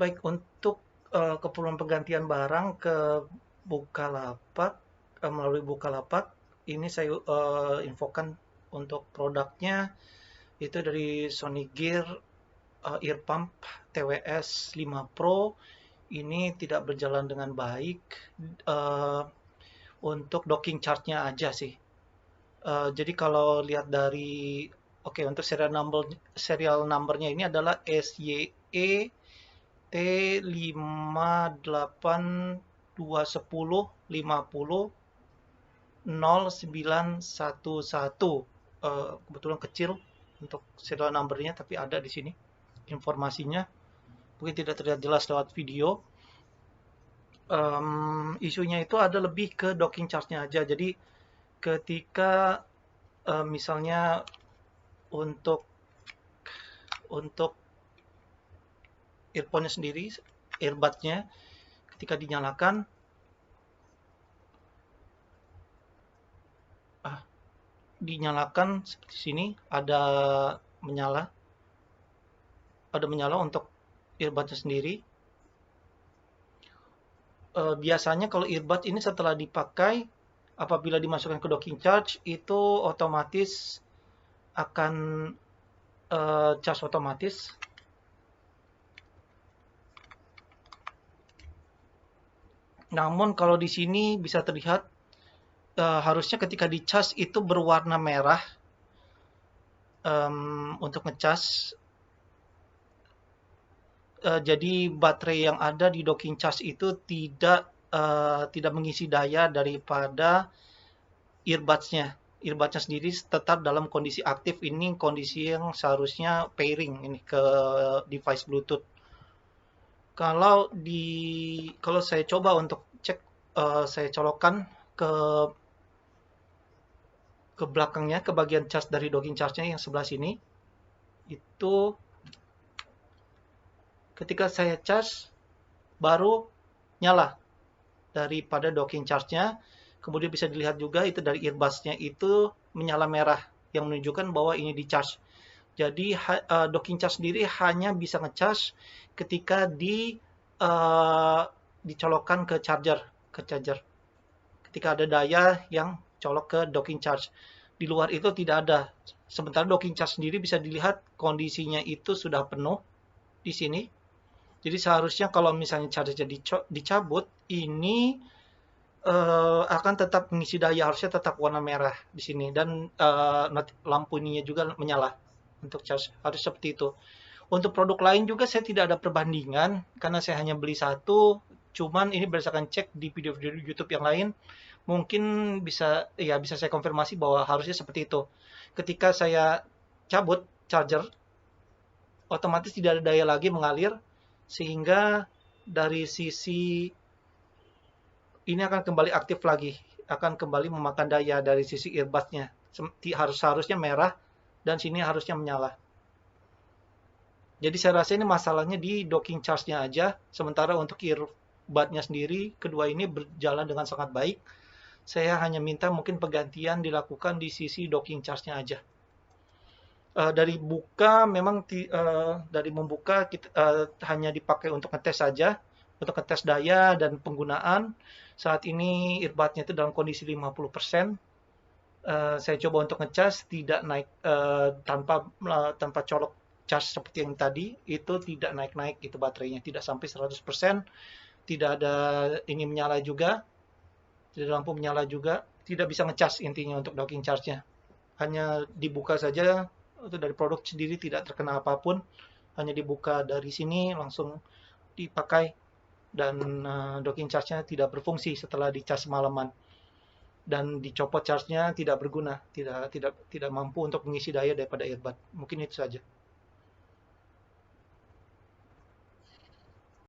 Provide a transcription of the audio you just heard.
Baik, untuk keperluan penggantian barang ke Bukalapak, melalui Bukalapak, ini saya infokan untuk produknya itu dari Sony Gear Ear Pump TWS 5 Pro. Ini tidak berjalan dengan baik. eh, untuk docking charge-nya aja sih. Jadi kalau lihat dari oke, untuk serial numbernya ini adalah SYE T58210500911. Kebetulan kecil untuk serial numbernya, tapi ada di sini informasinya. Mungkin tidak terlihat jelas lewat video. Isunya itu ada lebih ke docking charge-nya aja. Jadi ketika misalnya untuk untuk earphone-nya sendiri, earbud-nya ketika dinyalakan, seperti sini ada menyala, untuk earbud-nya sendiri. Biasanya kalau earbud ini setelah dipakai, apabila dimasukkan ke docking charge, itu otomatis akan charge otomatis. Namun kalau di sini bisa terlihat harusnya ketika dicas itu berwarna merah untuk ngecas. Jadi baterai yang ada di docking charge itu tidak mengisi daya daripada earbuds-nya. Earbuds-nya sendiri tetap dalam kondisi aktif. Ini kondisi yang seharusnya pairing ini ke device Bluetooth. Kalau saya coba untuk cek, saya colokkan ke belakangnya, ke bagian charge dari docking charge-nya yang sebelah sini, itu ketika saya charge baru nyala daripada docking charge-nya. Kemudian bisa dilihat juga itu dari earbuds-nya itu menyala merah yang menunjukkan bahwa ini di charge. Jadi docking charge sendiri hanya bisa ngecharge ketika dicolokkan ke charger. Ketika ada daya yang colok ke docking charge. Di luar itu tidak ada. Sementara docking charge sendiri bisa dilihat kondisinya itu sudah penuh di sini. Jadi seharusnya kalau misalnya charger dicabut, ini akan tetap mengisi daya, harusnya tetap warna merah di sini, dan lampu ininya juga menyala untuk charge, harus seperti itu. Untuk produk lain juga saya tidak ada perbandingan karena saya hanya beli satu, cuman ini berdasarkan cek di video-video YouTube yang lain, mungkin bisa saya konfirmasi bahwa harusnya seperti itu. Ketika saya cabut charger, otomatis tidak ada daya lagi mengalir, sehingga dari sisi ini akan kembali aktif lagi, akan kembali memakan daya dari sisi earbud-nya. Harusnya merah dan sini harusnya menyala. Jadi saya rasa ini masalahnya di docking charge-nya aja, sementara untuk earbud-nya sendiri, kedua ini berjalan dengan sangat baik. Saya hanya minta mungkin penggantian dilakukan di sisi docking charge-nya aja. Dari membuka kita hanya dipakai untuk ngetes saja, untuk ngetes daya dan penggunaan. Saat ini earbud-nya itu dalam kondisi 50%. Saya coba untuk ngecas, tidak naik, tanpa colok charge seperti yang tadi, itu tidak naik-naik gitu baterainya, tidak sampai 100%, tidak ada ini menyala juga, tidak lampu menyala juga, tidak bisa ngecas intinya untuk docking charge-nya. Hanya dibuka saja, itu dari produk sendiri tidak terkena apapun, hanya dibuka dari sini langsung dipakai, dan docking charge-nya tidak berfungsi setelah dicas semalaman, dan dicopot charge-nya tidak berguna, tidak mampu untuk mengisi daya daripada earbud. Mungkin itu saja.